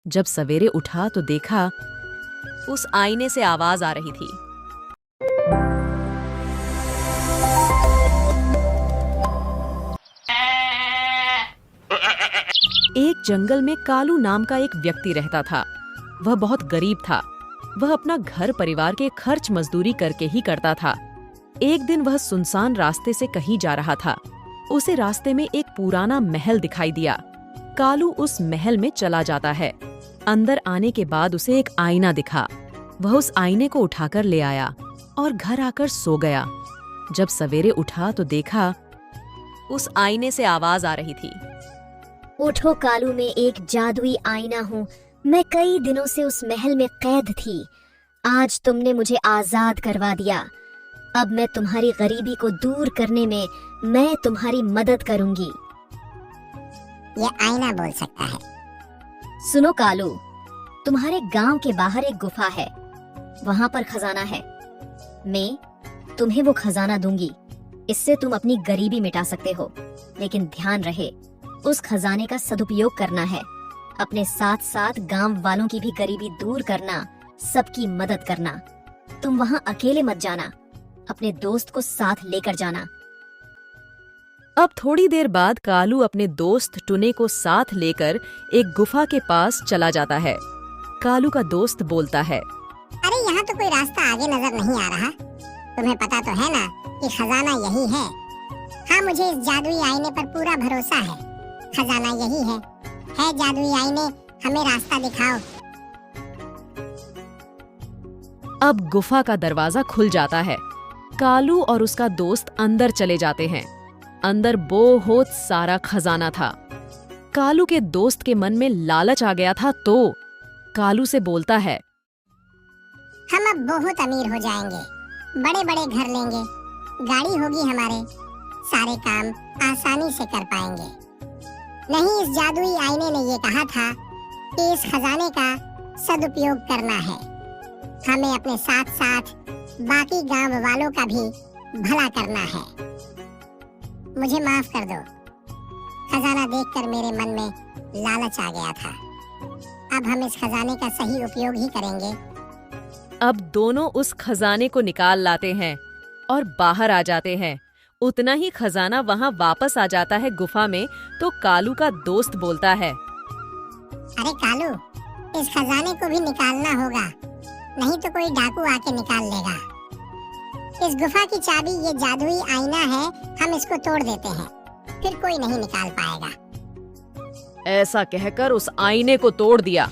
जब सवेरे उठा तो देखा उस आईने से आवाज आ रही थी। एक जंगल में कालू नाम का एक व्यक्ति रहता था। वह बहुत गरीब था। वह अपना घर परिवार के खर्च मजदूरी करके ही करता था। एक दिन वह सुनसान रास्ते से कहीं जा रहा था। उसे रास्ते में एक पुराना महल दिखाई दिया। कालू उस महल में चला जाता है। अंदर आने के बाद उसे एक आईना दिखा। वह उस आईने को उठाकर ले आया और घर आकर सो गया। जब सवेरे उठा तो देखा उस आईने से आवाज आ रही थी। उठो कालू, मैं एक जादुई आईना हूँ। मैं कई दिनों से उस महल में कैद थी। आज तुमने मुझे आजाद करवा दिया। अब मैं तुम्हारी गरीबी को दूर करने में मैं तुम्हारी मदद करूंगी। ये आईना बोल सकता है। सुनो कालू, तुम्हारे गांव के बाहर एक गुफा है। वहां पर खजाना है। मैं तुम्हें वो खजाना दूंगी। इससे तुम अपनी गरीबी मिटा सकते हो। लेकिन ध्यान रहे, उस खजाने का सदुपयोग करना है। अपने साथ साथ गांव वालों की भी गरीबी दूर करना, सबकी मदद करना। तुम वहां अकेले मत जाना, अपने दोस्त को साथ लेकर जाना। अब थोड़ी देर बाद कालू अपने दोस्त टुने को साथ लेकर एक गुफा के पास चला जाता है। कालू का दोस्त बोलता है, अरे यहाँ तो कोई रास्ता आगे नजर नहीं आ रहा। तुम्हें पता तो है ना कि खजाना यही है। हाँ, मुझे इस जादुई आईने पर पूरा भरोसा है। खजाना यही है जादुई आईने, हमें रास्ता दिखाओ। अब गुफा का दरवाजा खुल जाता है। कालू और उसका दोस्त अंदर चले जाते हैं। अंदर बहुत सारा खजाना था। कालू के दोस्त के मन में लालच आ गया था तो कालू से बोलता है, हम अब बहुत अमीर हो जाएंगे, बड़े बड़े घर लेंगे, गाड़ी होगी हमारे, सारे काम आसानी से कर पाएंगे। नहीं, इस जादुई आईने ने ये कहा था कि इस खजाने का सदुपयोग करना है। हमें अपने साथ साथ बाकी गांव वालों का भी भला करना है। मुझे माफ कर दो। खजाना देखकर मेरे मन में लालच आ गया था। अब हम इस खजाने का सही उपयोग ही करेंगे। अब दोनों उस खजाने को निकाल लाते हैं और बाहर आ जाते हैं। उतना ही खजाना वहां वापस आ जाता है गुफा में। तो कालू का दोस्त बोलता है, अरे कालू, इस खजाने को भी निकालना होगा, नहीं तो कोई डाकू आके निकाल लेगा। इस गुफा की चाबी ये जादुई आईना है, हम इसको तोड़ देते हैं, फिर कोई नहीं निकाल पाएगा। ऐसा कहकर उस आईने को तोड़ दिया।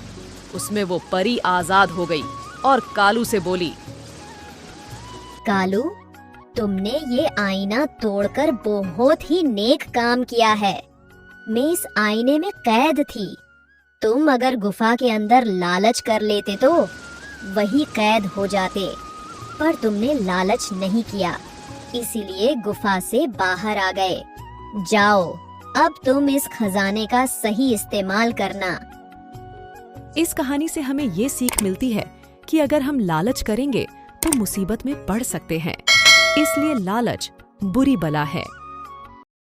उसमें वो परी आजाद हो गई और कालू से बोली, कालू, तुमने ये आईना तोड़कर बहुत ही नेक काम किया है। मैं इस आईने में कैद थी। तुम अगर गुफा के अंदर लालच कर लेते तो वही कैद हो जाते, पर तुमने लालच नहीं किया, इसीलिए गुफा से बाहर आ गए। जाओ, अब तुम इस खजाने का सही इस्तेमाल करना। इस कहानी से हमें ये सीख मिलती है कि अगर हम लालच करेंगे तो मुसीबत में पड़ सकते हैं। इसलिए लालच बुरी बला है।